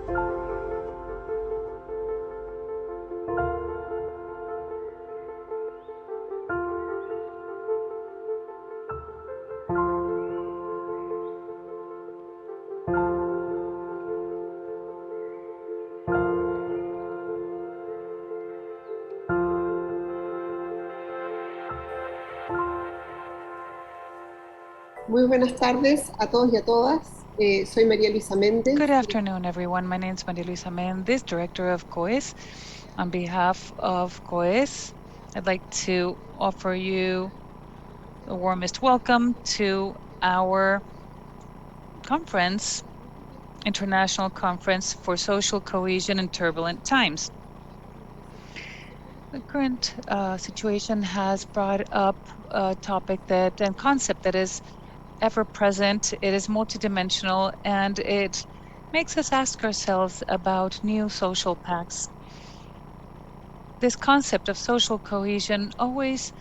Muy buenas tardes a todos y a todas. Soy María Luisa Méndez. Good afternoon, everyone. My name is María Luisa Méndez, Director of COES. On behalf of COES, I'd like to offer you the warmest welcome to our conference, International Conference for Social Cohesion in Turbulent Times. The current situation has brought up a topic and concept that is ever present. It is multidimensional, and it makes us ask ourselves about new social pacts. This concept of social cohesion, always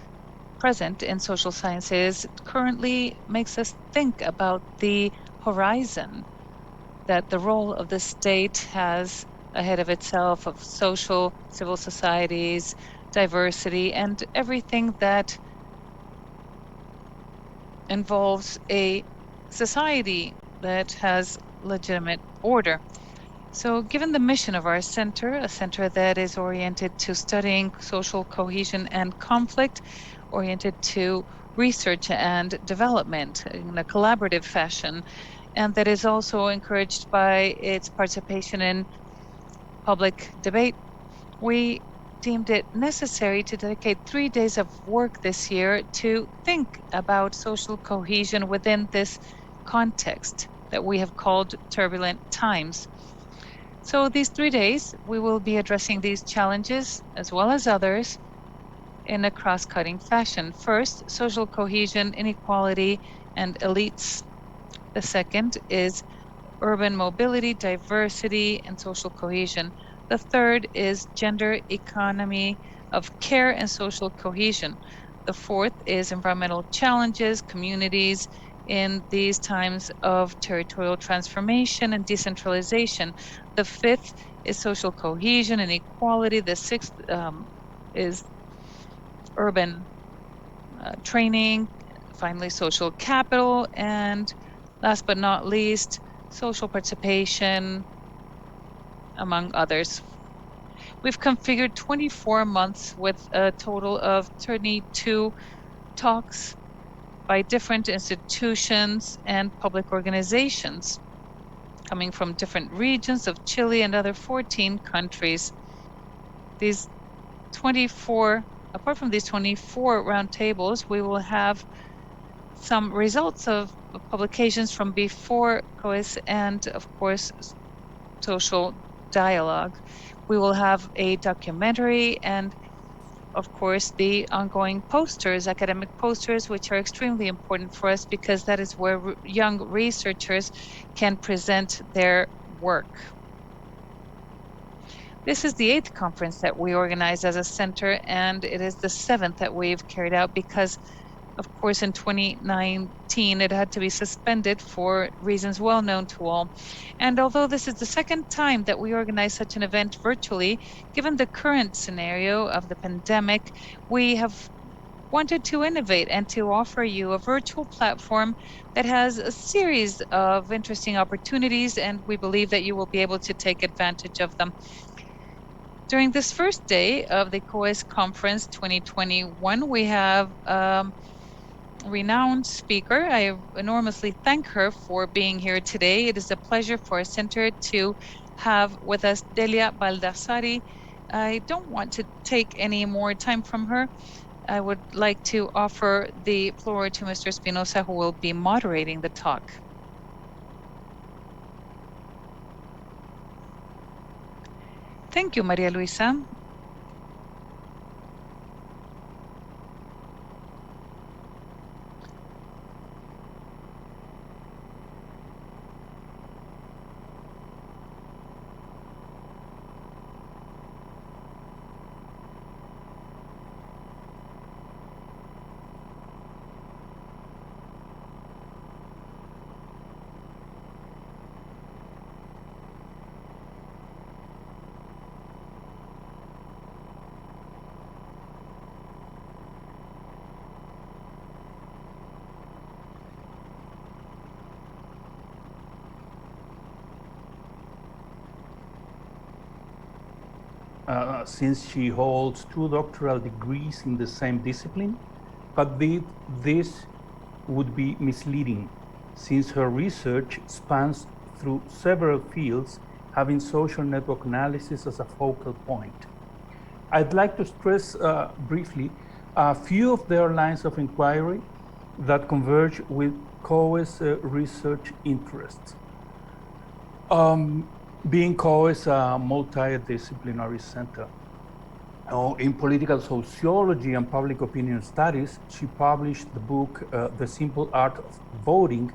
present in social sciences, currently makes us think about the horizon that the role of the state has ahead of itself, of social, civil societies, diversity, and everything that involves a society that has legitimate order. So given the mission of our center, a center that is oriented to studying social cohesion and conflict, oriented to research and development in a collaborative fashion, and that is also encouraged by its participation in public debate, we deemed it necessary to dedicate 3 days of work this year to think about social cohesion within this context that we have called turbulent times. So these 3 days, we will be addressing these challenges as well as others in a cross-cutting fashion. First, social cohesion, inequality, and elites. The second is urban mobility, diversity, and social cohesion. The third is gender economy of care and social cohesion. The fourth is environmental challenges, communities in these times of territorial transformation and decentralization. The fifth is social cohesion and equality. The sixth is urban training, finally social capital, and last but not least, social participation, among others. We've configured 24 months with a total of 32 talks by different institutions and public organizations coming from different regions of Chile and other 14 countries. Apart from these 24 roundtables, we will have some results of publications from before COES and, of course, social dialogue. We will have a documentary and, of course, the ongoing posters, academic posters, which are extremely important for us because that is where young researchers can present their work. This is the 8th conference that we organize as a center, and it is the 7th that we've carried out because, of course, in 2019, it had to be suspended for reasons well known to all. And although this is the 2nd time that we organize such an event virtually, given the current scenario of the pandemic, we have wanted to innovate and to offer you a virtual platform that has a series of interesting opportunities, and we believe that you will be able to take advantage of them. During this first day of the COES Conference 2021, we have renowned speaker. I enormously thank her for being here today. It is a pleasure for our center to have with us Delia Baldassarri. I don't want to take any more time from her. I would like to offer the floor to Mr. Espinoza, who will be moderating the talk. Thank you, Maria Luisa. since she holds 2 doctoral degrees in the same discipline, but this would be misleading, since her research spans through several fields, having social network analysis as a focal point. I'd like to stress briefly a few of their lines of inquiry that converge with COES research interests. Being COES a multidisciplinary center. In political sociology and public opinion studies, she published the book, The Simple Art of Voting,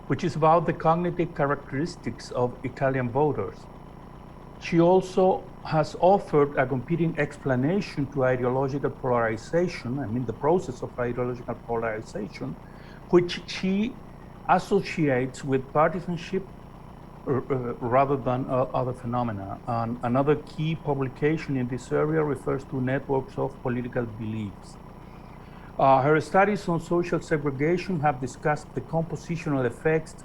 which is about the cognitive characteristics of Italian voters. She also has offered a competing explanation to ideological polarization, the process of ideological polarization, which she associates with partisanship rather than other phenomena. And another key publication in this area refers to networks of political beliefs. Her studies on social segregation have discussed the compositional effects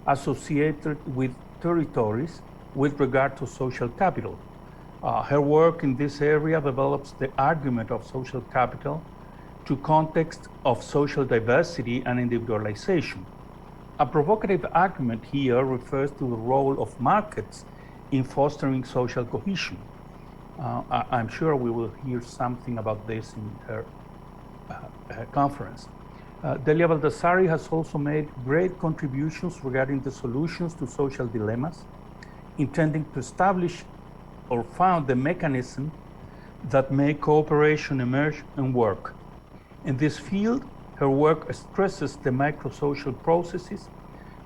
associated with territories with regard to social capital. Her work in this area develops the argument of social capital to context of social diversity and individualization. A provocative argument here refers to the role of markets in fostering social cohesion. I'm sure we will hear something about this in her conference. Delia Baldassarri has also made great contributions regarding the solutions to social dilemmas, intending to establish or found the mechanism that make cooperation emerge and work. In this field, her work stresses the microsocial processes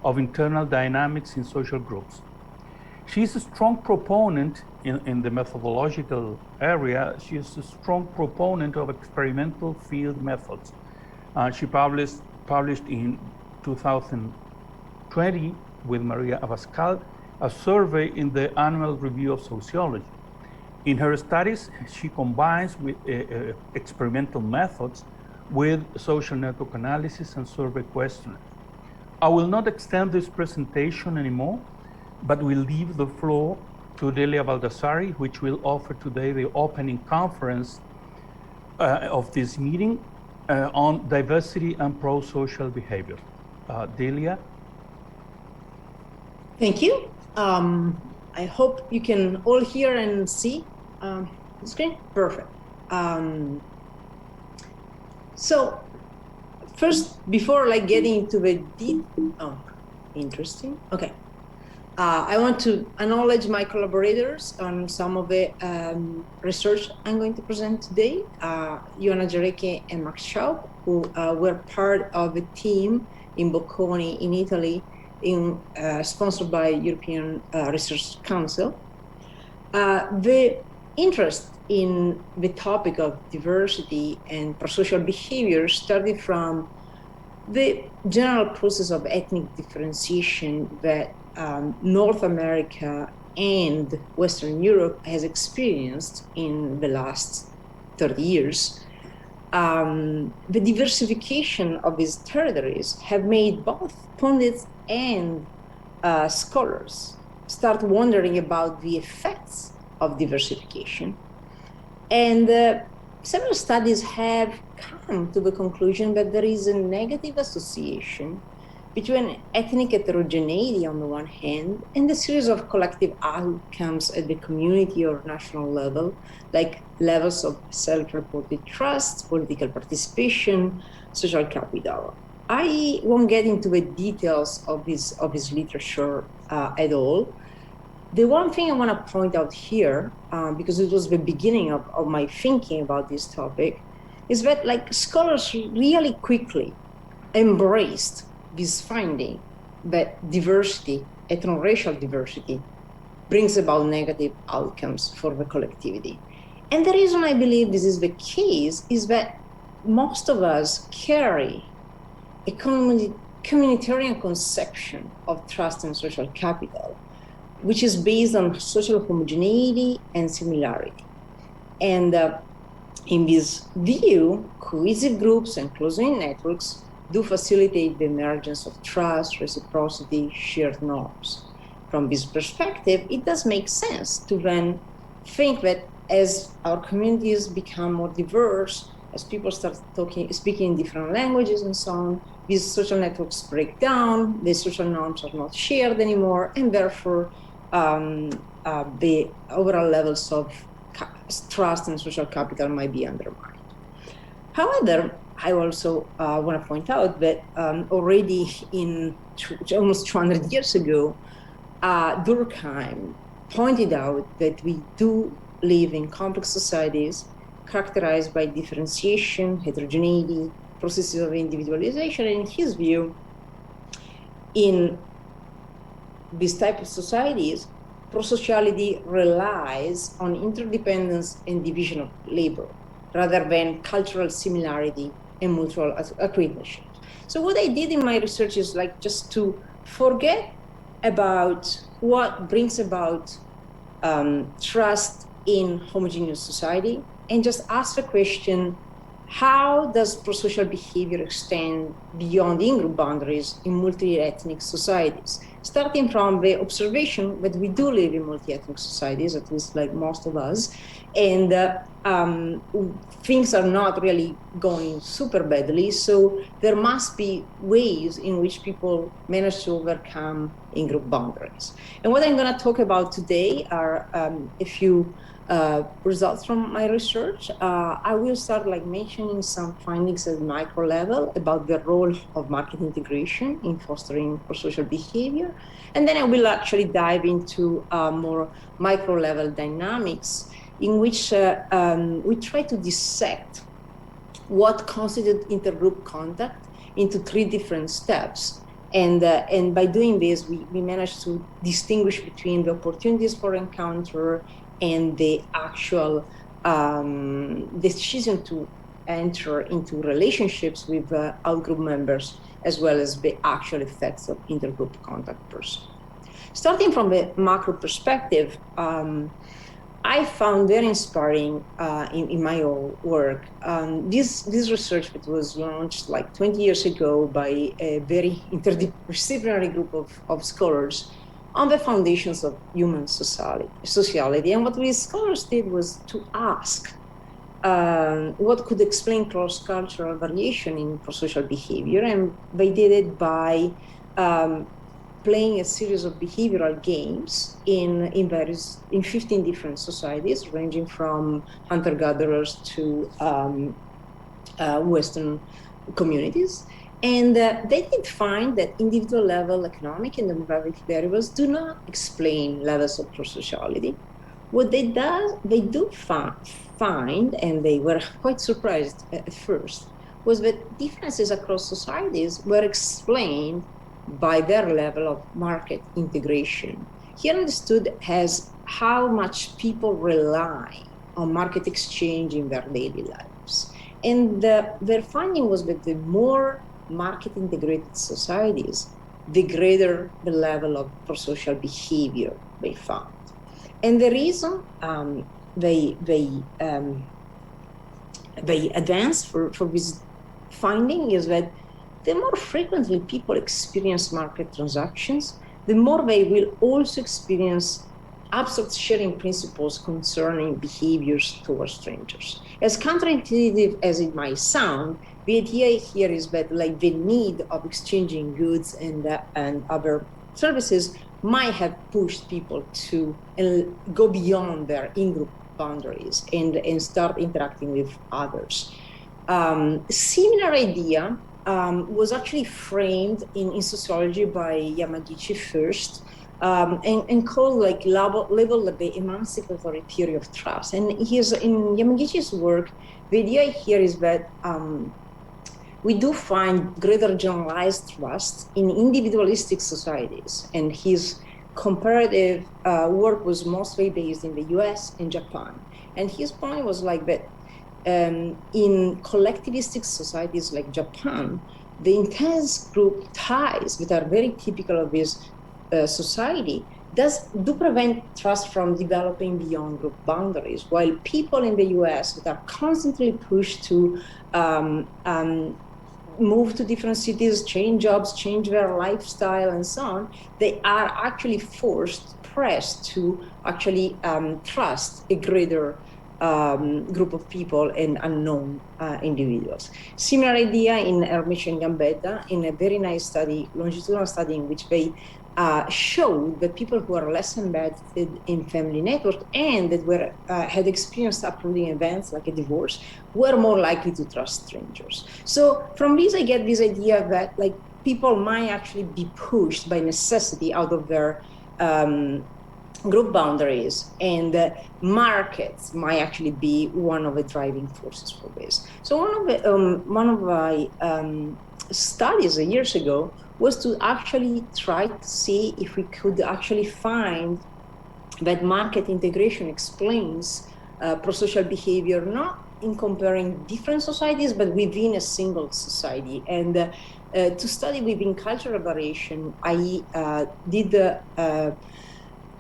of internal dynamics in social groups. She is a strong proponent in the methodological area. She is a strong proponent of experimental field methods. She published in 2020 with Maria Abascal a survey in the Annual Review of Sociology. In her studies, she combines with experimental methods with social network analysis and survey questionnaires. I will not extend this presentation anymore, but will leave the floor to Delia Baldassarri, which will offer today the opening conference of this meeting on diversity and pro-social behavior. Delia? Thank you. I hope you can all hear and see the screen. Perfect. So first, before getting into the interesting. Okay. I want to acknowledge my collaborators on some of the research I'm going to present today. Ioana Jareke and Max Schaub, who were part of a team in Bocconi in Italy, sponsored by European Research Council. The interest in the topic of diversity and prosocial behavior started from the general process of ethnic differentiation that North America and Western Europe has experienced in the last 30 years. The diversification of these territories have made both pundits and scholars start wondering about the effects of diversification. And several studies have come to the conclusion that there is a negative association between ethnic heterogeneity on the one hand and a series of collective outcomes at the community or national level, like levels of self-reported trust, political participation, social capital. I won't get into the details of this literature at all. The one thing I want to point out here, because it was the beginning of my thinking about this topic, is that scholars really quickly embraced this finding that diversity, ethno-racial diversity, brings about negative outcomes for the collectivity. And the reason I believe this is the case is that most of us carry a communitarian conception of trust and social capital, which is based on social homogeneity and similarity. And in this view, cohesive groups and closed-in networks do facilitate the emergence of trust, reciprocity, shared norms. From this perspective, it does make sense to then think that as our communities become more diverse, as people start speaking different languages and so on, these social networks break down, the social norms are not shared anymore, and therefore the overall levels of trust and social capital might be undermined. However, I also want to point out that already in almost 200 years ago, Durkheim pointed out that we do live in complex societies characterized by differentiation, heterogeneity, processes of individualization. And in his view, in this type of societies, prosociality relies on interdependence and division of labor, rather than cultural similarity and mutual acquaintanceship. So what I did in my research is like just to forget about what brings about trust in homogeneous society and just ask the question, how does prosocial behavior extend beyond in-group boundaries in multi-ethnic societies? Starting from the observation that we do live in multi-ethnic societies, at least like most of us, and things are not really going super badly, so there must be ways in which people manage to overcome in-group boundaries. And what I'm going to talk about today are a few results from my research. I will start like mentioning some findings at the micro level about the role of market integration in fostering prosocial behavior. And then I will actually dive into more micro level dynamics in which we try to dissect what constitutes intergroup contact into 3 different steps. And by doing this, we managed to distinguish between the opportunities for encounter and the actual decision to enter into relationships with outgroup members, as well as the actual effects of intergroup contact person. Starting from the macro perspective, I found very inspiring in my own work this research that was launched like 20 years ago by a very interdisciplinary group of scholars on the foundations of human sociality. And what these scholars did was to ask what could explain cross-cultural variation in prosocial behavior, and they did it by playing a series of behavioral games in 15 different societies, ranging from hunter-gatherers to Western communities. And they did find that individual level economic and demographic variables do not explain levels of prosociality. What they do find, and they were quite surprised at first, was that differences across societies were explained by their level of market integration. Here understood as how much people rely on market exchange in their daily lives. And their finding was that the more market integrated societies, the greater the level of prosocial behavior they found. And the reason they advanced for this finding is that the more frequently people experience market transactions, the more they will also experience abstract sharing principles concerning behaviors towards strangers. As counterintuitive as it might sound, the idea here is that like the need of exchanging goods and other services might have pushed people to go beyond their in-group boundaries and start interacting with others. Similar idea was actually framed in sociology by Yamaguchi first, and called like labeled the emancipatory theory of trust. And in Yamaguchi's work, the idea here is that we do find greater generalized trust in individualistic societies. And his comparative work was mostly based in the US and Japan. And his point was like that in collectivistic societies like Japan, the intense group ties that are very typical of this society do prevent trust from developing beyond group boundaries, while people in the US that are constantly pushed to move to different cities, change jobs, change their lifestyle, and so on, they are actually pressed to actually trust a greater group of people and unknown individuals. Similar idea in Hermisch and Gambetta in a very nice study, longitudinal study, in which they showed that people who are less embedded in family network and that were had experienced uprooting events like a divorce were more likely to trust strangers. So from this, I get this idea that like people might actually be pushed by necessity out of their group boundaries, and markets might actually be one of the driving forces for this. So one of my studies years ago was to actually try to see if we could actually find that market integration explains prosocial behavior, not in comparing different societies, but within a single society. And to study within cultural variation, I did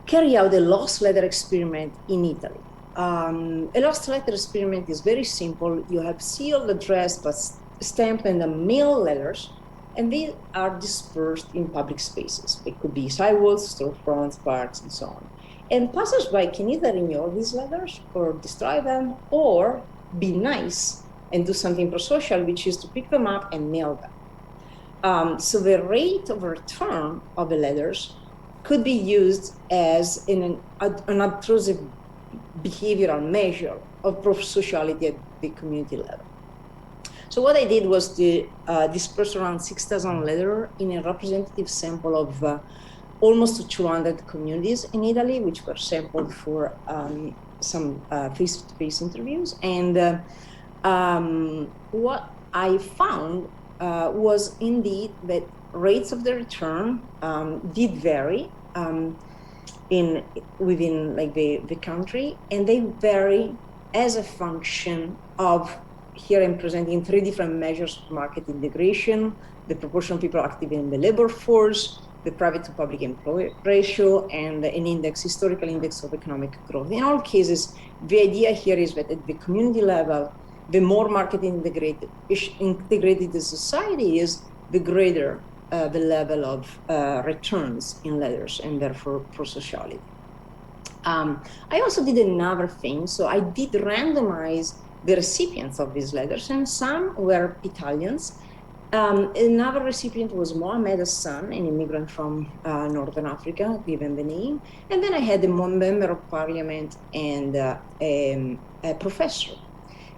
carry out a lost letter experiment in Italy. A lost letter experiment is very simple. You have sealed, addressed, but stamped and mail letters, and they are dispersed in public spaces. It could be sidewalks, storefronts, parks, and so on. And passersby can either ignore these letters or destroy them, or be nice and do something prosocial, which is to pick them up and mail them. So the rate of return of the letters could be used as an obtrusive behavioral measure of prosociality at the community level. So what I did was to disperse around 6,000 letters in a representative sample of almost 200 communities in Italy, which were sampled for some face-to-face interviews. And what I found was indeed that rates of the return did vary within like the country, and they vary as a function of, here I'm presenting 3 different measures of market integration: the proportion of people active in the labor force, the private to public employee ratio, and an index, historical index of economic growth. In all cases, the idea here is that at the community level, the more market integrated the society is, the greater the level of returns in letters, and therefore prosociality. I also did another thing. So I did randomize the recipients of these letters, and some were Italians. Another recipient was Mohamed Hassan, an immigrant from Northern Africa, given the name. And then I had a member of parliament and a professor.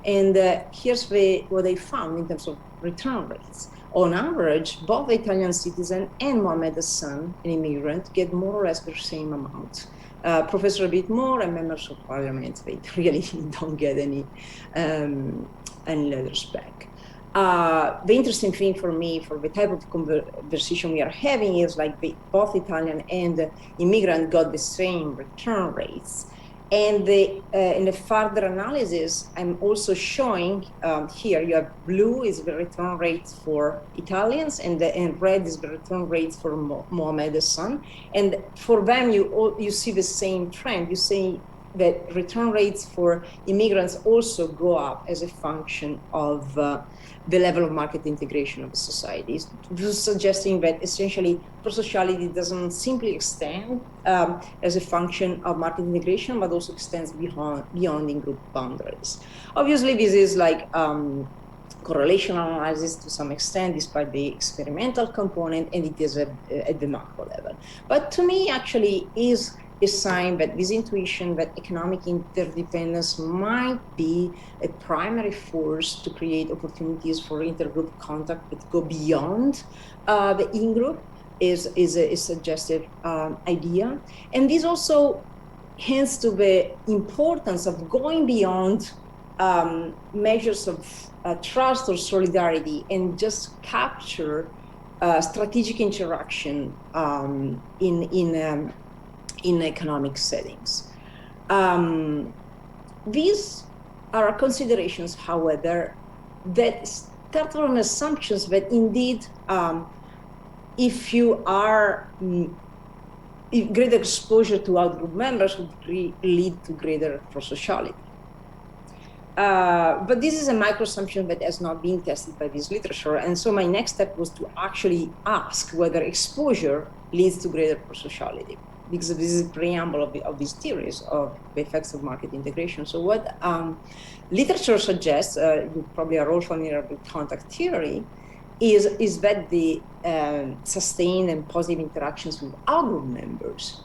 And here's what I found in terms of return rates. On average, both the Italian citizen and Mohamed Hassan, an immigrant, get more or less the same amount. Professor a bit more, and members of parliament, they really don't get any letters back. The interesting thing for me, for the type of conversation we are having, is like both Italian and immigrant got the same return rates. And in the further analysis, I'm also showing here, you have blue is the return rate for Italians, and red is the return rate for Mohamed Hassan. And for them, you see the same trend. You see that return rates for immigrants also go up as a function of the level of market integration of the societies, suggesting that essentially prosociality doesn't simply extend as a function of market integration, but also extends beyond in-group boundaries. Obviously, this is like correlation analysis to some extent, despite the experimental component, and it is at the macro level. But to me, actually, is a sign that this intuition that economic interdependence might be a primary force to create opportunities for intergroup contact that go beyond the in-group is a suggestive idea. And this also hints to the importance of going beyond measures of trust or solidarity and just capture strategic interaction in economic settings. These are considerations, however, that start on assumptions that indeed, if greater exposure to outgroup members would lead to greater prosociality. But this is a micro-assumption that has not been tested by this literature. And so my next step was to actually ask whether exposure leads to greater prosociality. because this is the preamble of these theories of the effects of market integration. So what literature suggests, you probably are all familiar with contact theory, is that the sustained and positive interactions with outgroup members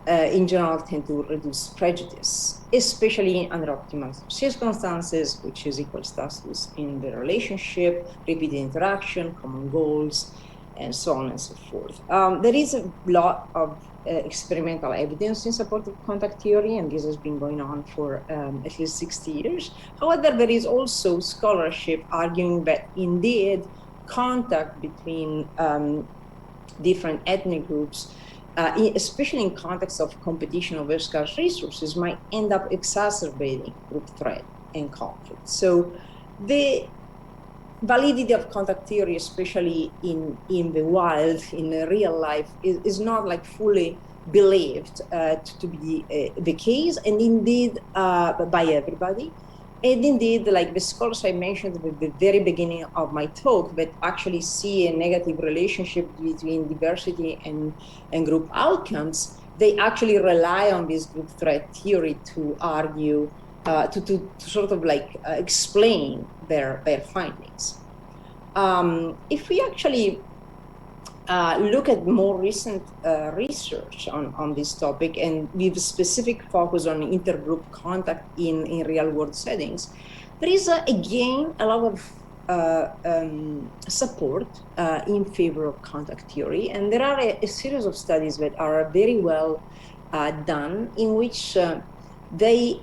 in general tend to reduce prejudice, especially under optimal circumstances, which is equal status in the relationship, repeated interaction, common goals, and so on and so forth. There is a lot of experimental evidence in support of contact theory, and this has been going on for at least 60 years. However, there is also scholarship arguing that indeed contact between different ethnic groups, especially in context of competition over scarce resources, might end up exacerbating group threat and conflict. So the validity of contact theory, especially in the wild, in the real life, is not like fully believed to be the case, and indeed by everybody. And indeed, like the scholars I mentioned at the very beginning of my talk, that actually see a negative relationship between diversity and group outcomes, they actually rely on this group threat theory to argue, to sort of like explain their findings. If we actually look at more recent research on this topic, and with a specific focus on intergroup contact in real world settings, there is again a lot of support in favor of contact theory. And there are a series of studies that are very well done, in which they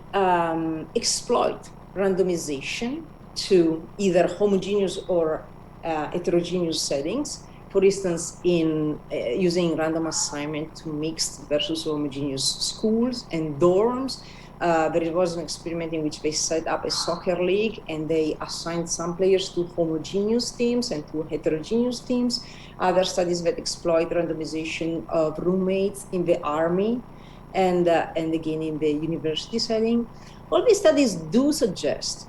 exploit randomization to either homogeneous or heterogeneous settings. For instance, in using random assignment to mixed versus homogeneous schools and dorms. There was an experiment in which they set up a soccer league and they assigned some players to homogeneous teams and to heterogeneous teams. Other studies that exploit randomization of roommates in the army and again in the university setting. All these studies do suggest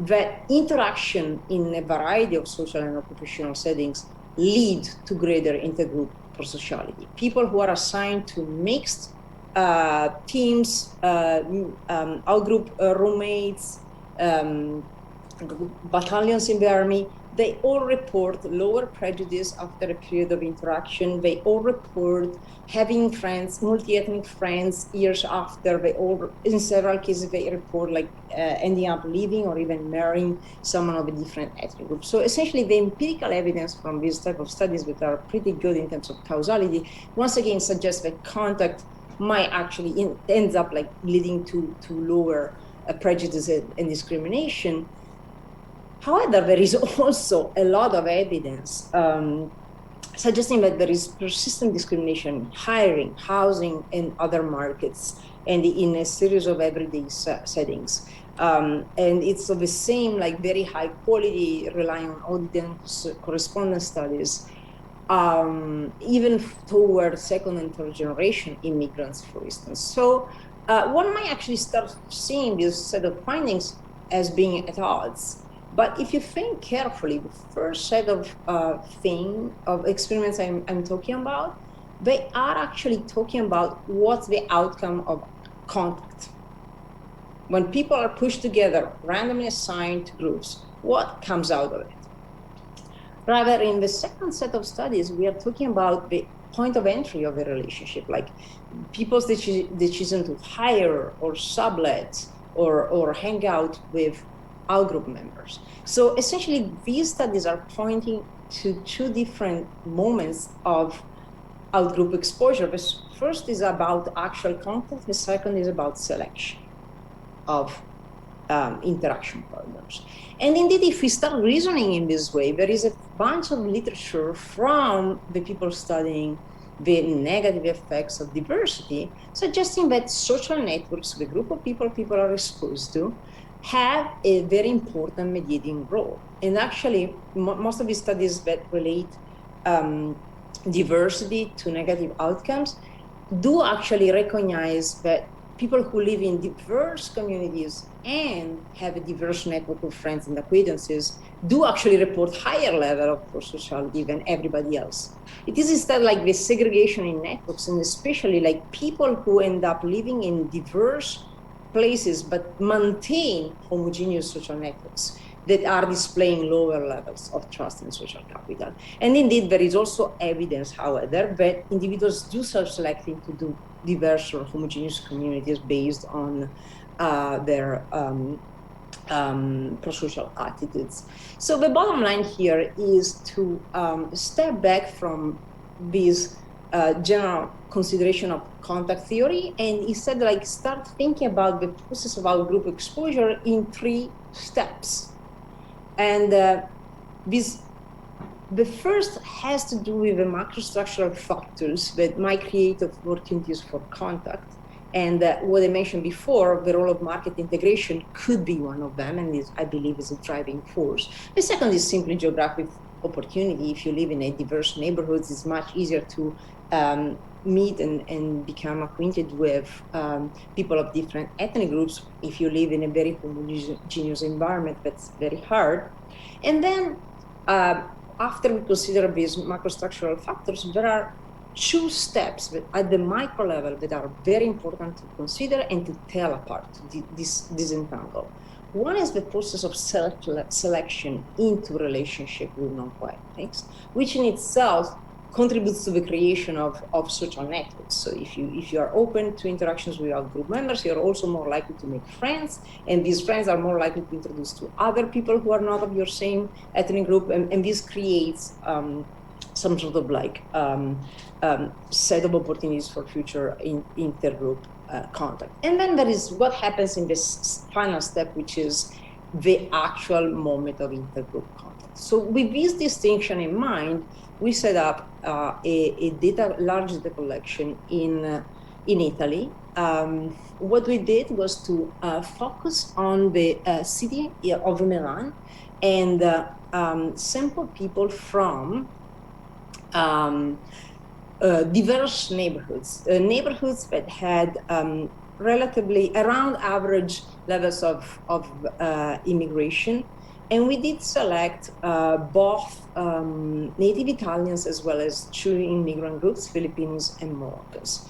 that interaction in a variety of social and occupational settings lead to greater intergroup prosociality. People who are assigned to mixed teams, outgroup roommates, battalions in the army, they all report lower prejudice after a period of interaction. They all report having friends, multi-ethnic friends years after. They all, in several cases, they report like ending up leaving or even marrying someone of a different ethnic group. So essentially the empirical evidence from these type of studies, that are pretty good in terms of causality, once again suggests that contact might actually ends up like leading to lower prejudice and discrimination. However, there is also a lot of evidence suggesting that there is persistent discrimination in hiring, housing, and other markets, and in a series of everyday settings. And it's of the same, like very high quality, relying on audit and correspondence studies, even toward second and third generation immigrants, for instance. So one might actually start seeing this set of findings as being at odds. But if you think carefully, the first set of experiments I'm talking about, they are actually talking about what's the outcome of contact. When people are pushed together, randomly assigned to groups, what comes out of it? Rather, in the second set of studies, we are talking about the point of entry of a relationship, like people's decision to hire or sublet or hang out with outgroup members. So essentially, these studies are pointing to two different moments of outgroup exposure. The first is about actual contact, the second is about selection of interaction partners. And indeed, if we start reasoning in this way, there is a bunch of literature from the people studying the negative effects of diversity, suggesting that social networks, the group of people are exposed to, have a very important mediating role. And actually, most of the studies that relate diversity to negative outcomes do actually recognize that people who live in diverse communities and have a diverse network of friends and acquaintances do actually report higher level of prosociality than everybody else. It is instead like the segregation in networks, and especially like people who end up living in diverse places but maintain homogeneous social networks that are displaying lower levels of trust and social capital. And indeed, there is also evidence, however, that individuals do self-selecting to do diverse or homogeneous communities based on their prosocial attitudes. So the bottom line here is to step back from this general consideration of contact theory and instead like start thinking about the process of outgroup exposure in 3 steps. And the first has to do with the macrostructural factors that might create opportunities for contact. And what I mentioned before, the role of market integration could be one of them, and I believe is a driving force. The second is simply geographic opportunity. If you live in a diverse neighborhoods, it's much easier to meet and become acquainted with people of different ethnic groups. If you live in a very homogeneous environment, that's very hard. And then after we consider these macrostructural factors, there are 2 steps that at the micro level that are very important to consider and to tell apart, to disentangle. One is the process of selection into relationship with non-white etnics, which in itself contributes to the creation of social networks. So if you are open to interactions with our group members, you're also more likely to make friends, and these friends are more likely to introduce to other people who are not of your same ethnic group, and this creates some sort of like set of opportunities for future intergroup contact. And then there is what happens in this final step, which is the actual moment of intergroup contact. So with this distinction in mind, we set up a large data collection in Italy. What we did was to focus on the city of Milan and sample people from diverse neighborhoods, neighborhoods that had relatively around average levels of immigration. And we did select both native Italians as well as true immigrant groups, Filipinos and Moroccans.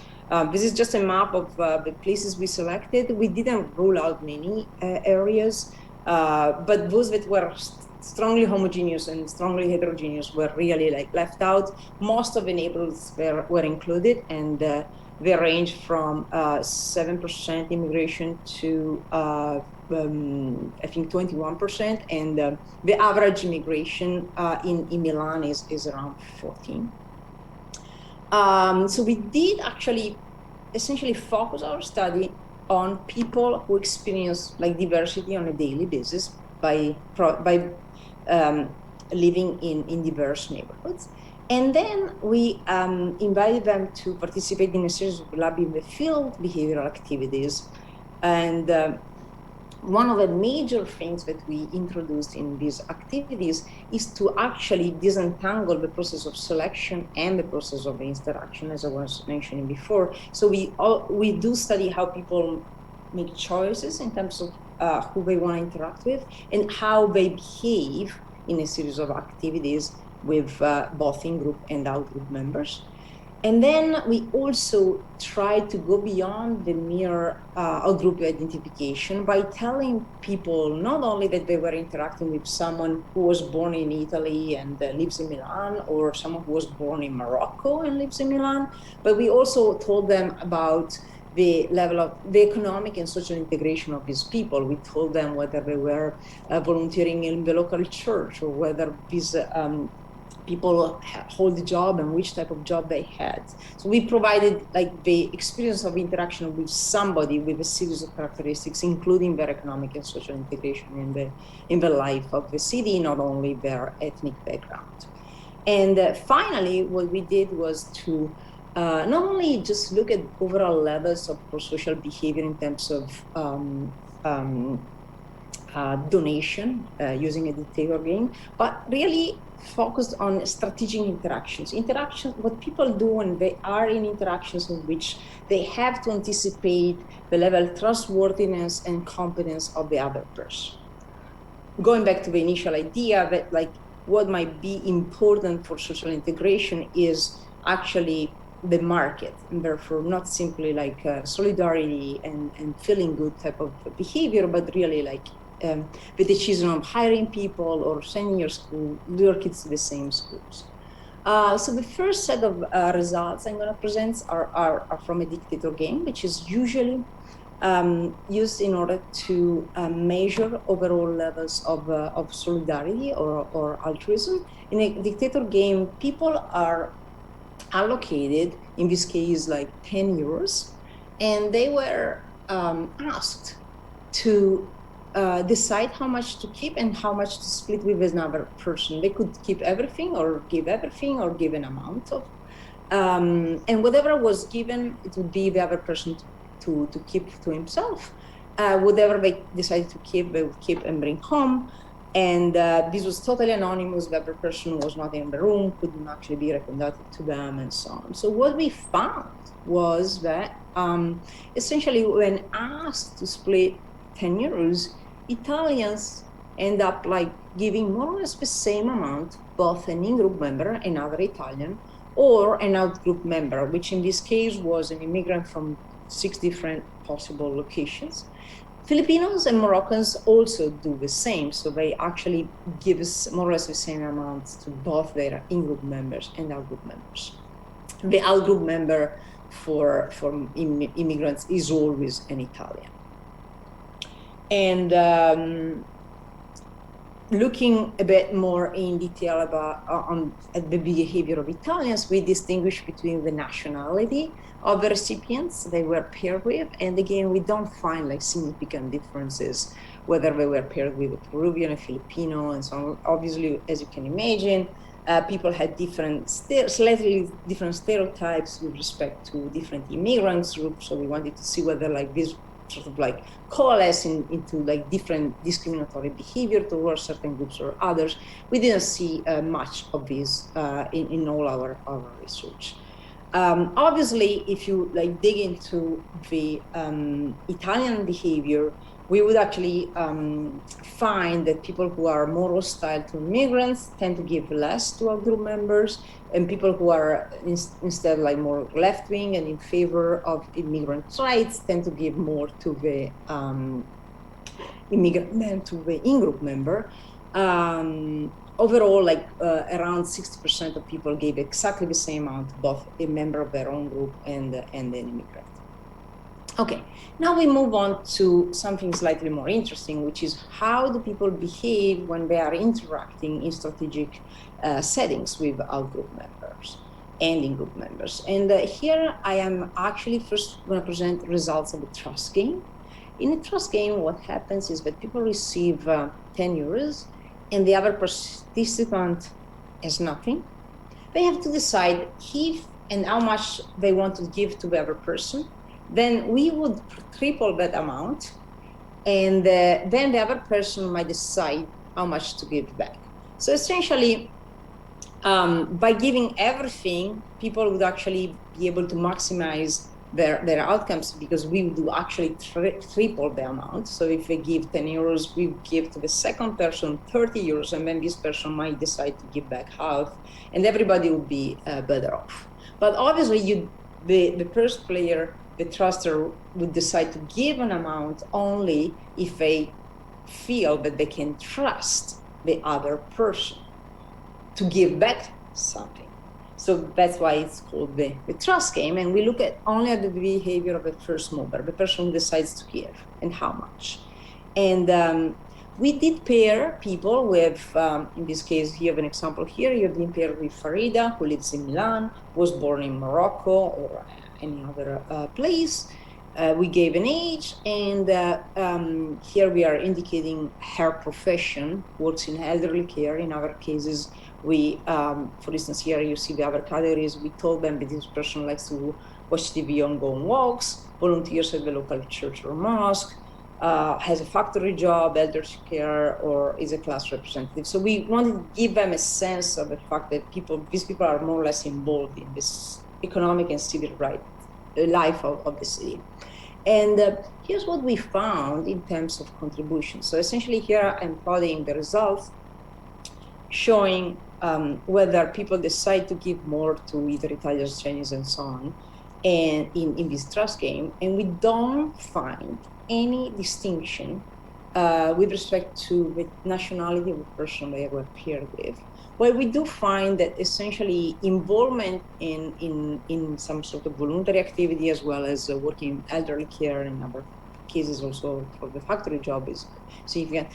This is just a map of the places we selected. We didn't rule out many areas, but those that were strongly homogeneous and strongly heterogeneous were really like left out. Most of the neighborhoods were included, and they range from 7% immigration to I think 21%, and the average immigration in Milan is around 14. So we did actually essentially focus our study on people who experience like diversity on a daily basis by living in diverse neighborhoods. And then we invited them to participate in a series of lab in the field behavioral activities. And one of the major things that we introduced in these activities is to actually disentangle the process of selection and the process of interaction, as I was mentioning before. So we do study how people make choices in terms of who they want to interact with and how they behave in a series of activities with both in-group and out-group members. And then we also try to go beyond the mere out-group identification by telling people not only that they were interacting with someone who was born in Italy and lives in Milan, or someone who was born in Morocco and lives in Milan, but we also told them about the level of the economic and social integration of these people. We told them whether they were volunteering in the local church, or whether these people hold a job and which type of job they had. So we provided like the experience of interaction with somebody with a series of characteristics, including their economic and social integration in the life of the city, not only their ethnic background. And finally, what we did was to not only just look at overall levels of prosocial behavior in terms of donation using a dictator game, but really focused on strategic interactions. What people do when they are in interactions in which they have to anticipate the level of trustworthiness and competence of the other person. Going back to the initial idea that like what might be important for social integration is actually the market, and therefore not simply like solidarity and feeling good type of behavior, but really like the decision of hiring people or sending your kids to the same schools. So the first set of results I'm going to present are from a dictator game, which is usually used in order to measure overall levels of solidarity or altruism. In a dictator game, people are allocated, in this case, like 10 euros, and they were asked to decide how much to keep and how much to split with another person. They could keep everything or give an amount of, and whatever was given, it would be the other person to keep to himself. Whatever they decided to keep, they would keep and bring home. And this was totally anonymous. The other person was not in the room, couldn't actually be reconducted to them, and so on. So what we found was that essentially when asked to split 10 euros, Italians end up like giving more or less the same amount, both an in-group member, another Italian, or an out-group member, which in this case was an immigrant from 6 different possible locations. Filipinos and Moroccans also do the same, so they actually give us more or less the same amount to both their in-group members and out-group members. The out-group member for immigrants is always an Italian. And looking a bit more in detail at the behavior of Italians, we distinguish between the nationality of the recipients they were paired with, and again, we don't find like significant differences whether they were paired with a Peruvian, a Filipino, and so on. Obviously, as you can imagine, people had slightly different stereotypes with respect to different immigrants groups. So we wanted to see whether like this sort of like coalesce into like different discriminatory behavior towards certain groups or others. We didn't see much of this in all our research. Obviously, if you like dig into the Italian behavior, we would actually find that people who are more hostile to immigrants tend to give less to our group members, and people who are instead like more left-wing and in favor of immigrant rights tend to give more to the in-group member. Overall, like around 60% of people gave exactly the same amount, both a member of their own group and an immigrant. Okay, now we move on to something slightly more interesting, which is how do people behave when they are interacting in strategic settings with out-group members and in-group members. And here I am actually first going to present results of a trust game. In a trust game, what happens is that people receive 10 euros and the other participant has nothing. They have to decide if and how much they want to give to the other person. Then we would triple that amount, and then the other person might decide how much to give back. So essentially, by giving everything, people would actually be able to maximize their outcomes, because we would actually triple the amount. So if they give 10 euros, we give to the second person 30 euros, and then this person might decide to give back half, and everybody would be better off. But obviously, the first player, the truster, would decide to give an amount only if they feel that they can trust the other person to give back something. So that's why it's called the trust game. And we look only at the behavior of the first mover, the person who decides to give and how much. And we did pair people with, in this case, you have an example here, you've been paired with Farida, who lives in Milan, was born in Morocco or any other place. We gave an age, and here we are indicating her profession, works in elderly care. In our cases, we, for instance, here you see the other categories. We told them that this person likes to watch TV on going walks, volunteers at the local church or mosque, has a factory job, elder care, or is a class representative. So we wanted to give them a sense of the fact that these people are more or less involved in this economic and civil life of the city. And here's what we found in terms of contribution. So essentially here I'm plotting the results showing whether people decide to give more to either Italians, Chinese, and so on, and in this trust game, and we don't find any distinction with respect to the nationality of the person they were paired with. Well, we do find that essentially involvement in some sort of voluntary activity, as well as working in elderly care in other cases also for the factory job is significant.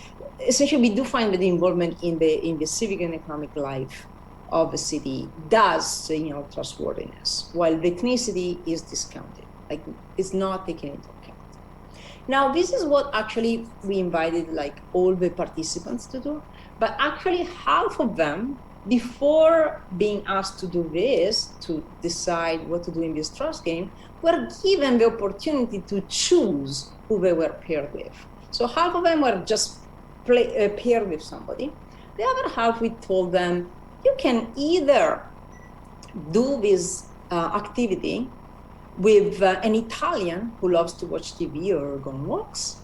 Essentially, we do find that the involvement in the civic and economic life of the city does signal trustworthiness, while the ethnicity is discounted, like it's not taken into account. Now, this is what actually we invited like all the participants to do, but actually half of them, before being asked to do this, to decide what to do in this trust game, were given the opportunity to choose who they were paired with. So half of them were just paired with somebody. The other half, we told them, you can either do this activity with an Italian who loves to watch TV or go on walks,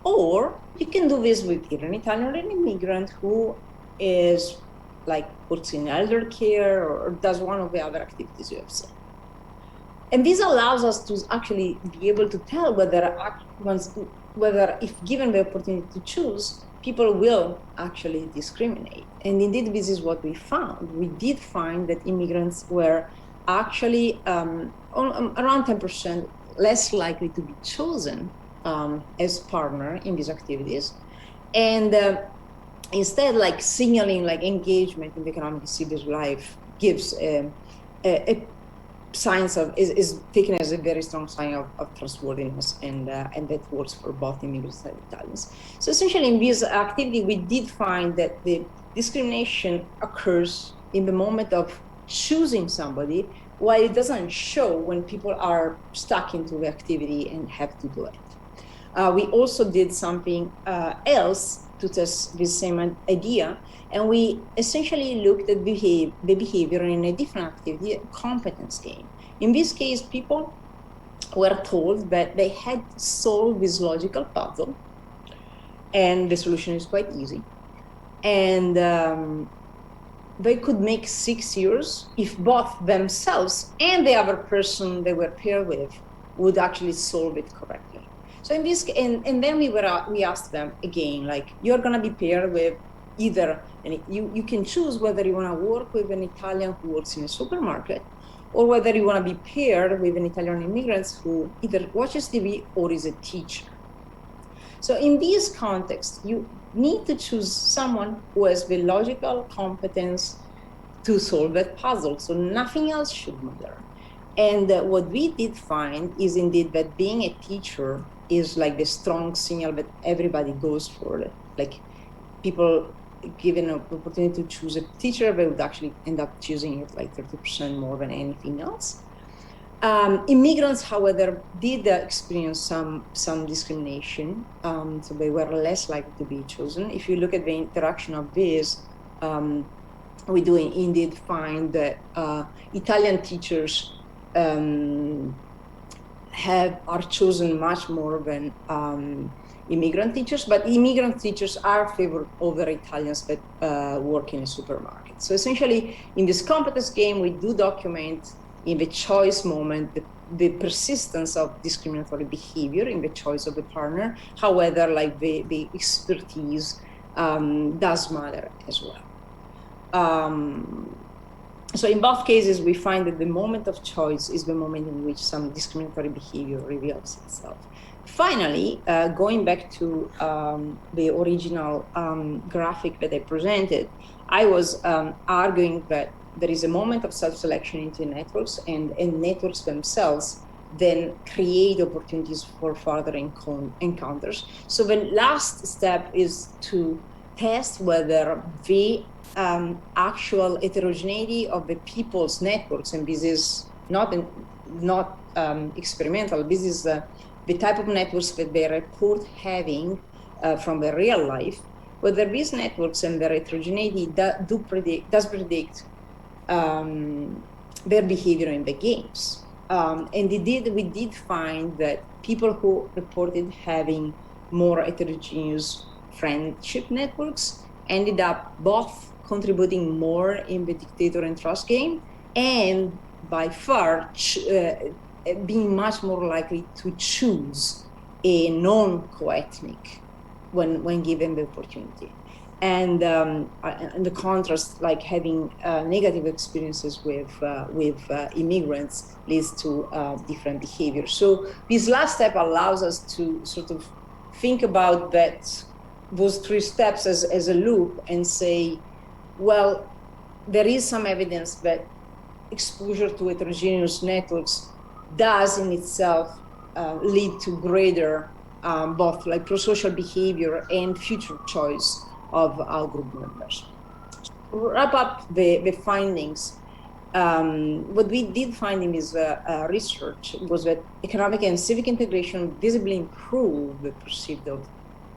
or you can do this with either an Italian or an immigrant who is like works in elder care or does one of the other activities you have seen. And this allows us to actually be able to tell whether if given the opportunity to choose, people will actually discriminate. And indeed, this is what we found. We did find that immigrants were actually around 10% less likely to be chosen as partner in these activities. And instead, like signaling like engagement in the economic civic life gives a signs of is taken as a very strong sign of trustworthiness, and that works for both immigrants and Italians. So essentially, in this activity, we did find that the discrimination occurs in the moment of choosing somebody, while it doesn't show when people are stuck into the activity and have to do it. We also did something else to test this same idea, and we essentially looked at the behavior in a different activity, a competence game. In this case, people were told that they had to solve this logical puzzle, and the solution is quite easy. And they could make 6 years if both themselves and the other person they were paired with would actually solve it correctly. So in this, and then we asked them again, like, you're gonna be paired with either, and you can choose whether you wanna work with an Italian who works in a supermarket, or whether you wanna be paired with an Italian immigrant who either watches TV or is a teacher. So in this context, you need to choose someone who has the logical competence to solve that puzzle. So nothing else should matter. And what we did find is indeed that being a teacher is like the strong signal that everybody goes for. Like people given an opportunity to choose a teacher, they would actually end up choosing it like 30% more than anything else. Immigrants, however, did experience some discrimination, so they were less likely to be chosen. If you look at the interaction of this, we do indeed find that Italian teachers are chosen much more than immigrant teachers, but immigrant teachers are favored over Italians that work in a supermarket. So essentially, in this competence game, we do document in the choice moment the persistence of discriminatory behavior in the choice of the partner. However, like the expertise does matter as well. So in both cases, we find that the moment of choice is the moment in which some discriminatory behavior reveals itself. Finally, going back to the original graphic that I presented, I was arguing that there is a moment of self-selection into networks, and networks themselves then create opportunities for further encounters. So the last step is to test whether the actual heterogeneity of the people's networks, and this is not experimental, this is the the type of networks that they report having from their real life, whether these networks and their heterogeneity does predict their behavior in the games. And we did find that people who reported having more heterogeneous friendship networks ended up both contributing more in the Dictator and Trust game, and by far being much more likely to choose a non-coethnic when given the opportunity. And the contrast, like having negative experiences with immigrants, leads to different behavior. So this last step allows us to sort of think about those three steps as a loop and say, well, there is some evidence that exposure to heterogeneous networks does in itself lead to greater both like prosocial behavior and future choice of our group members. To wrap up the findings, what we did find in this research was that economic and civic integration visibly improved the perceived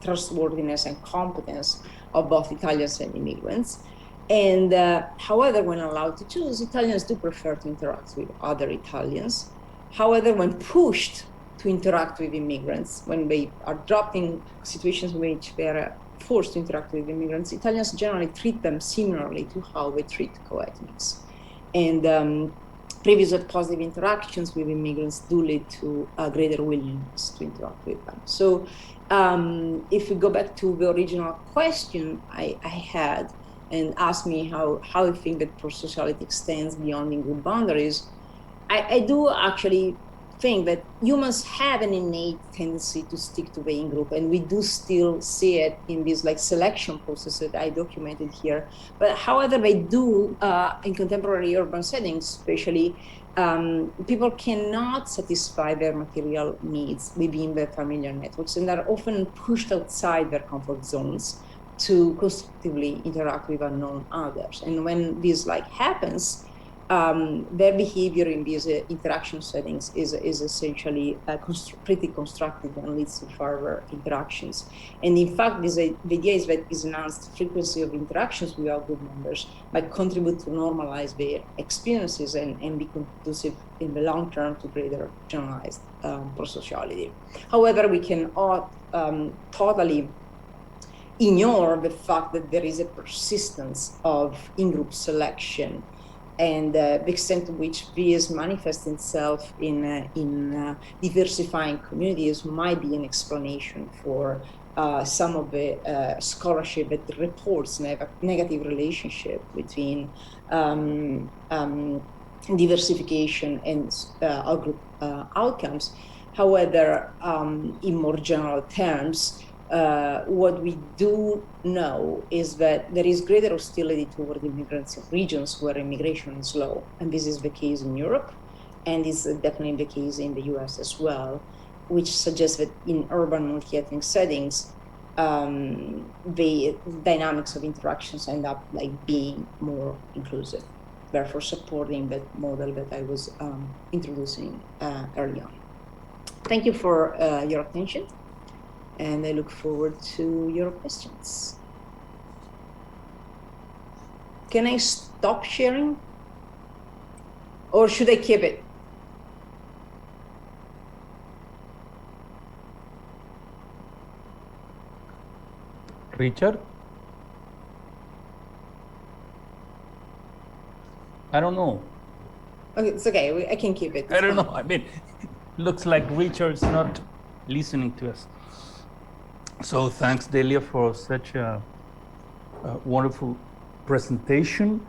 trustworthiness and competence of both Italians and immigrants. And however, when allowed to choose, Italians do prefer to interact with other Italians. However, when pushed to interact with immigrants, when they are dropped in situations in which they are forced to interact with immigrants, Italians generally treat them similarly to how they treat co-ethnics. And previous positive interactions with immigrants do lead to a greater willingness to interact with them. So if we go back to the original question I had, and ask me how I think that prosociality extends beyond in-group boundaries, I do actually think that humans have an innate tendency to stick to the in-group, and we do still see it in this like selection process that I documented here. But however, they do in contemporary urban settings, especially, people cannot satisfy their material needs within their familiar networks, and are often pushed outside their comfort zones to constructively interact with unknown others. And when this like happens, their behavior in these interaction settings is essentially pretty constructive and leads to further interactions. And in fact, the idea is that this enhanced frequency of interactions with our group members might contribute to normalize their experiences and be conducive in the long term to greater generalized prosociality. However, we can totally ignore the fact that there is a persistence of in-group selection, and the extent to which this manifests itself in diversifying communities might be an explanation for some of the scholarship that reports negative relationship between diversification and outgroup outcomes. However, in more general terms, what we do know is that there is greater hostility toward immigrants in regions where immigration is low. And this is the case in Europe, and is definitely the case in the US as well, which suggests that in urban multi-ethnic settings, the dynamics of interactions end up like being more inclusive, therefore supporting that model that I was introducing early on. Thank you for your attention, and I look forward to your questions. Can I stop sharing, or should I keep it? Richard? I don't know. Okay, it's okay. I can keep it. I don't know. I mean, looks like Richard's not listening to us. So thanks, Delia, for such a wonderful presentation.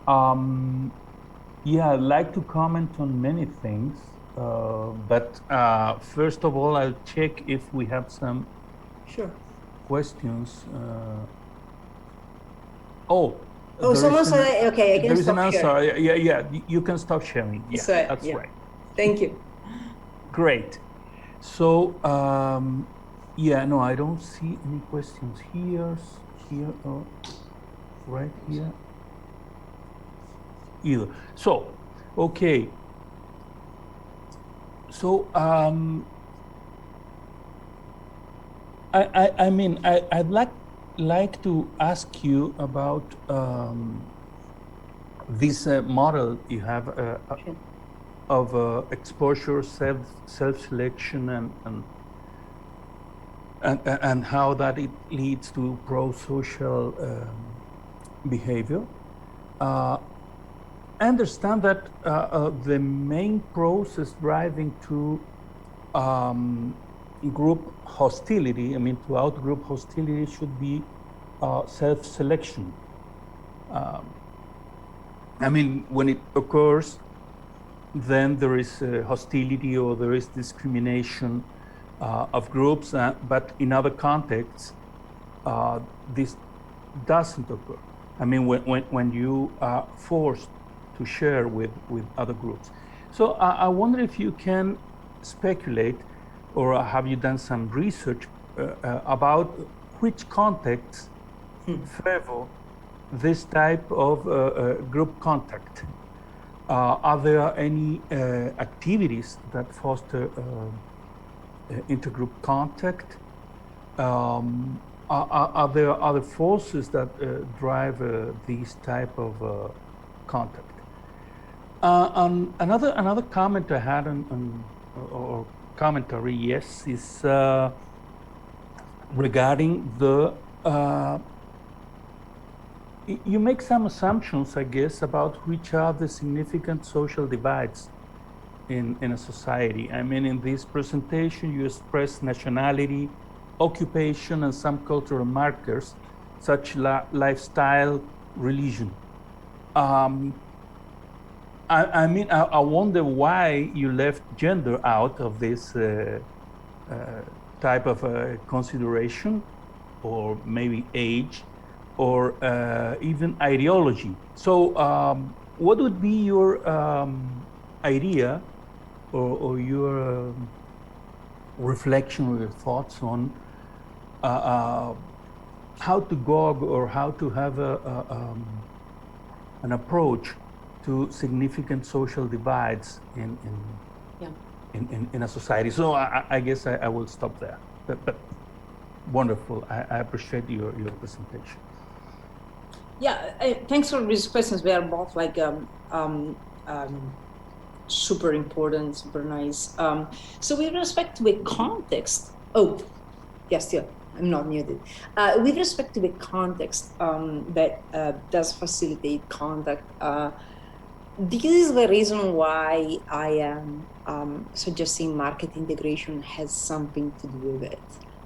Yeah, I'd like to comment on many things, but first of all, I'll check if we have some questions. Someone said, okay, I can stop sharing. Yeah, you can stop sharing. Yeah, so, that's right. Thank you. Great. So, yeah, no, I don't see any questions here or right here either. So, okay. So, I mean, I'd like to ask you about this model you have Sure. of exposure, self-selection, and how that it leads to prosocial behavior. I understand that the main process driving to group hostility, I mean, to out-group hostility, should be self-selection. I mean, when it occurs, then there is hostility or there is discrimination of groups, but in other contexts, this doesn't occur. I mean, when you are forced to share with other groups. So I wonder if you can speculate, or have you done some research about which contexts favor this type of group contact? Are there any activities that foster intergroup contact? Are there other forces that drive these type of contact? Another comment I had or commentary, yes, is regarding the. You make some assumptions, I guess, about which are the significant social divides in a society. I mean, in this presentation, you express nationality, occupation, and some cultural markers, such lifestyle, religion. I mean, I wonder why you left gender out of this type of consideration, or maybe age, or even ideology. So what would be your idea or your reflection or your thoughts on how to go or how to have an approach to significant social divides in a society? So I guess I will stop there. But wonderful. I appreciate your presentation. Yeah, thanks for these questions. They are both like super important, super nice. So with respect to the context, yes, yeah, I'm not muted. With respect to the context that does facilitate contact, this is the reason why I am suggesting market integration has something to do with it.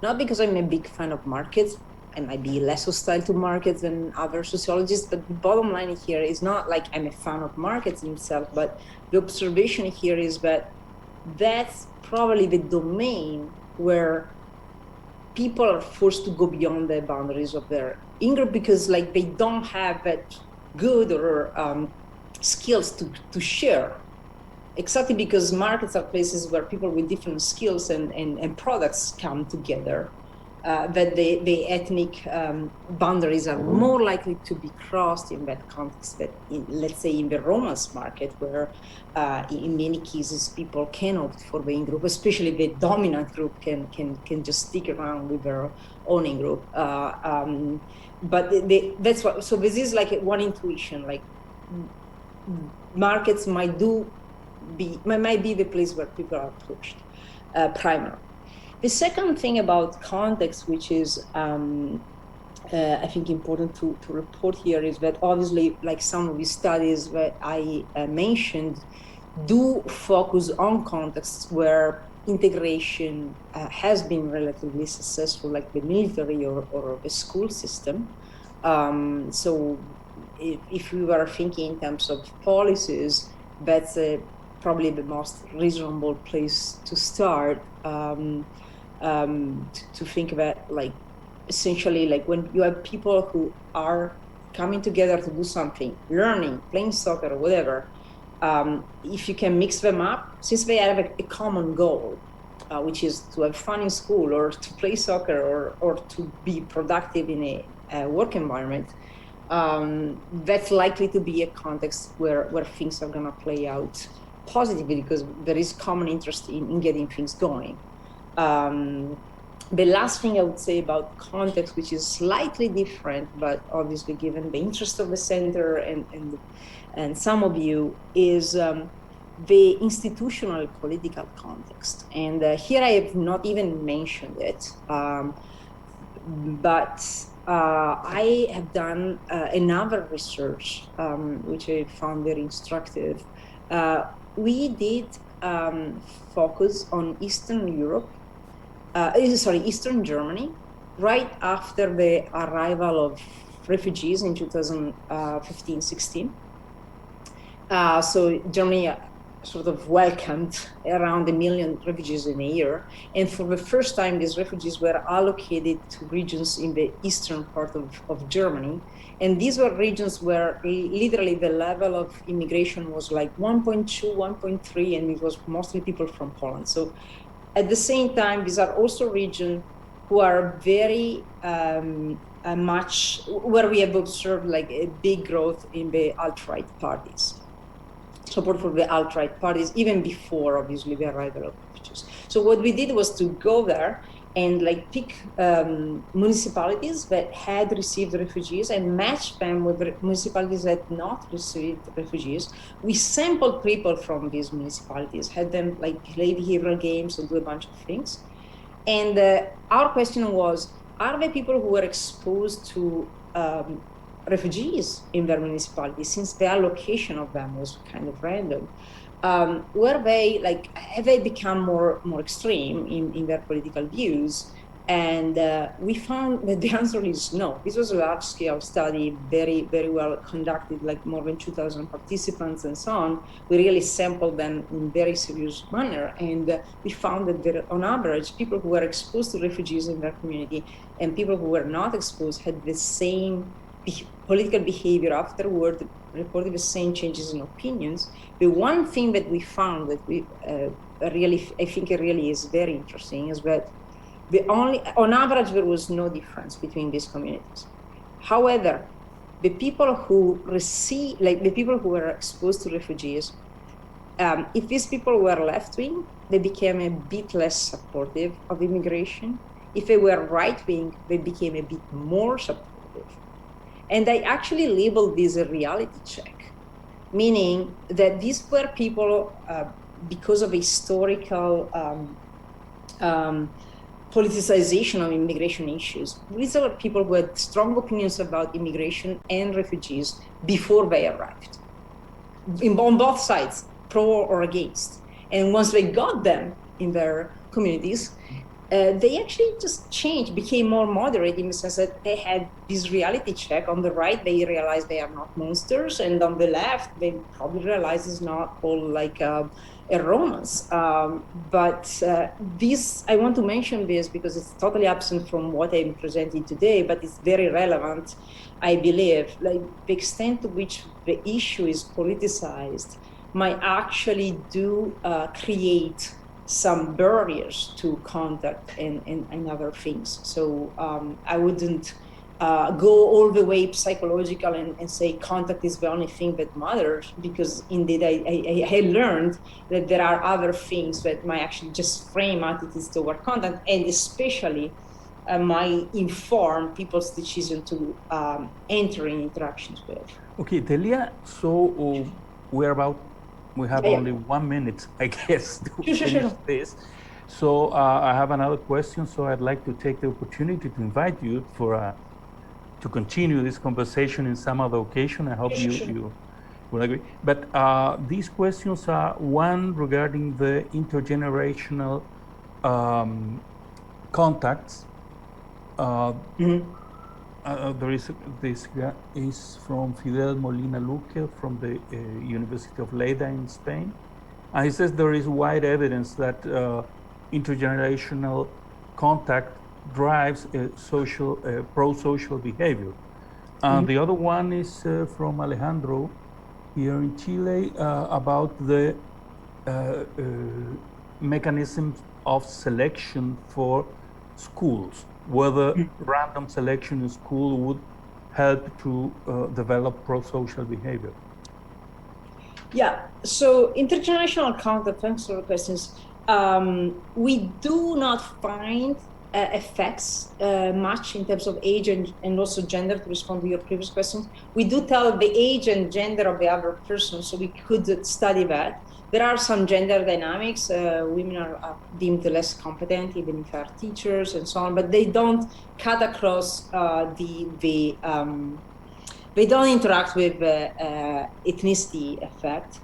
Not because I'm a big fan of markets. I might be less hostile to markets than other sociologists, but the bottom line here is not like I'm a fan of markets themselves, but the observation here is that that's probably the domain where people are forced to go beyond the boundaries of their in-group, because like they don't have that good or skills to share. Exactly, because markets are places where people with different skills and products come together. That the ethnic boundaries are more likely to be crossed in that context that, let's say, in the romance market, where in many cases people can opt for the in-group, especially the dominant group can just stick around with their own in-group. But that's what. So this is like one intuition. Like markets might be the place where people are pushed primarily. The second thing about context, which is I think important to report here, is that obviously, like some of the studies that I mentioned, do focus on contexts where integration has been relatively successful, like the military or the school system. So if we were thinking in terms of policies, that's probably the most reasonable place to start. To think about, like, essentially, like when you have people who are coming together to do something, learning, playing soccer, or whatever, if you can mix them up, since they have a common goal, which is to have fun in school or to play soccer or to be productive in a work environment, that's likely to be a context where things are going to play out positively, because there is common interest in getting things going. The last thing I would say about context, which is slightly different, but obviously given the interest of the center and some of you, is the institutional political context. And here I have not even mentioned it, but I have done another research, which I found very instructive. We did focus on Eastern Europe, Eastern Germany, right after the arrival of refugees in 2015-16. So Germany sort of welcomed around 1 million refugees in a year. And for the first time, these refugees were allocated to regions in the eastern part of Germany. And these were regions where literally the level of immigration was like 1.2, 1.3, and it was mostly people from Poland. So at the same time, these are also regions who are very much, where we have observed like a big growth in the alt-right parties. Support for the alt-right parties, even before, obviously, the arrival of refugees. So what we did was to go there and like pick municipalities that had received refugees and match them with municipalities that had not received refugees. We sampled people from these municipalities, had them like play behavioral games and do a bunch of things. And our question was, are the people who were exposed to refugees in their municipality, since the allocation of them was kind of random, were they like, have they become more extreme in their political views? And we found that the answer is no. This was a large-scale study, very, very well conducted, like more than 2,000 participants and so on. We really sampled them in very serious manner, and we found that there, on average, people who were exposed to refugees in their community and people who were not exposed had the same political behavior afterward, reported the same changes in opinions. The one thing that we found that we really, I think it really is very interesting, is that on average, there was no difference between these communities. However, the people who receive, like the people who were exposed to refugees, if these people were left-wing, they became a bit less supportive of immigration. If they were right-wing, they became a bit more supportive. And I actually labeled this a reality check, meaning that these were people, because of historical politicization of immigration issues, these are people who had strong opinions about immigration and refugees before they arrived, on both sides, pro or against. And once they got them in their communities, they actually just changed, became more moderate in the sense that they had this reality check. On the right, they realized they are not monsters, and on the left, they probably realized it's not all like a romance. But this, I want to mention this because it's totally absent from what I'm presenting today, but it's very relevant, I believe. Like the extent to which the issue is politicized might actually do create some barriers to contact and other things. So I wouldn't go all the way psychological and say contact is the only thing that matters, because indeed I learned that there are other things that might actually just frame attitudes toward contact, and especially might inform people's decision to enter in interactions with. Okay, Delia, so we have only 1 minute, I guess, to finish this. So I have another question. So I'd like to take the opportunity to invite you to continue this conversation in some other occasion. I hope you will agree. But these questions are one regarding the intergenerational contacts. This is from Fidel Molina Luque from the University of Lleida in Spain. And he says there is wide evidence that intergenerational contact drives pro-social behavior. And the other one is from Alejandro here in Chile about the mechanisms of selection for schools, whether random selection in school would help to develop pro-social behavior. Yeah, so intergenerational contact, thanks for the questions. We do not find affects much in terms of age and also gender, to respond to your previous questions. We do tell the age and gender of the other person, so we could study that. There are some gender dynamics. Women are deemed less competent, even if they are teachers and so on, but they don't cut across they don't interact with ethnicity effect.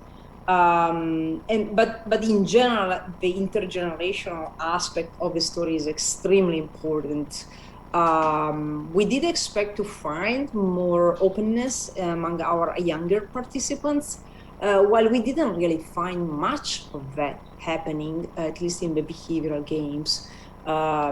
But in general, the intergenerational aspect of the story is extremely important. We did expect to find more openness among our younger participants, while we didn't really find much of that happening, at least in the behavioral games. I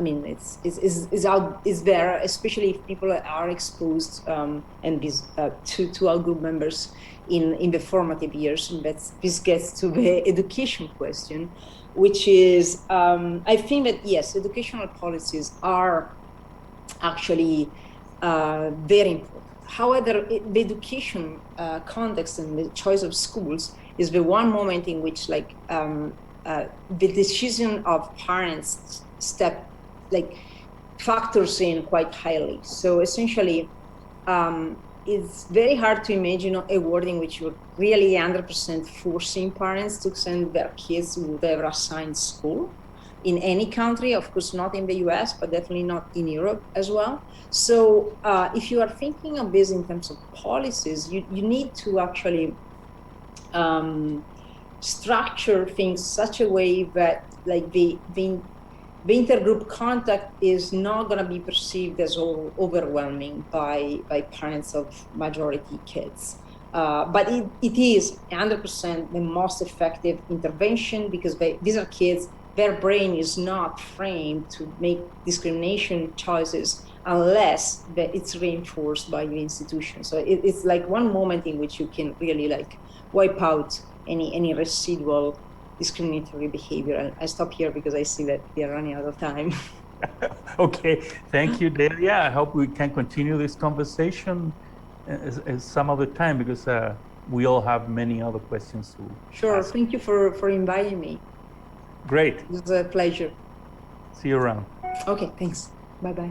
mean, it's there, especially if people are exposed and these to our group members in the formative years. And this gets to the education question, which is, I think that yes, educational policies are actually very important. However, the education context and the choice of schools is the one moment in which, like, the decision of parents factors in quite highly. So essentially, it's very hard to imagine a world in which you're really 100% forcing parents to send their kids to whatever assigned school in any country, of course not in the US, but definitely not in Europe as well. So if you are thinking of this in terms of policies, you need to actually structure things such a way that, like, the intergroup contact is not going to be perceived as overwhelming by parents of majority kids. But it is 100% the most effective intervention, because these are kids, their brain is not framed to make discrimination choices unless it's reinforced by the institution. So it's like one moment in which you can really, like, wipe out any residual discriminatory behavior. I stop here because I see that we are running out of time. Okay, thank you, Delia. I hope we can continue this conversation some other time, because we all have many other questions to Sure, ask. thank you for inviting me. Great. It was a pleasure. See you around. Okay, thanks. Bye-bye.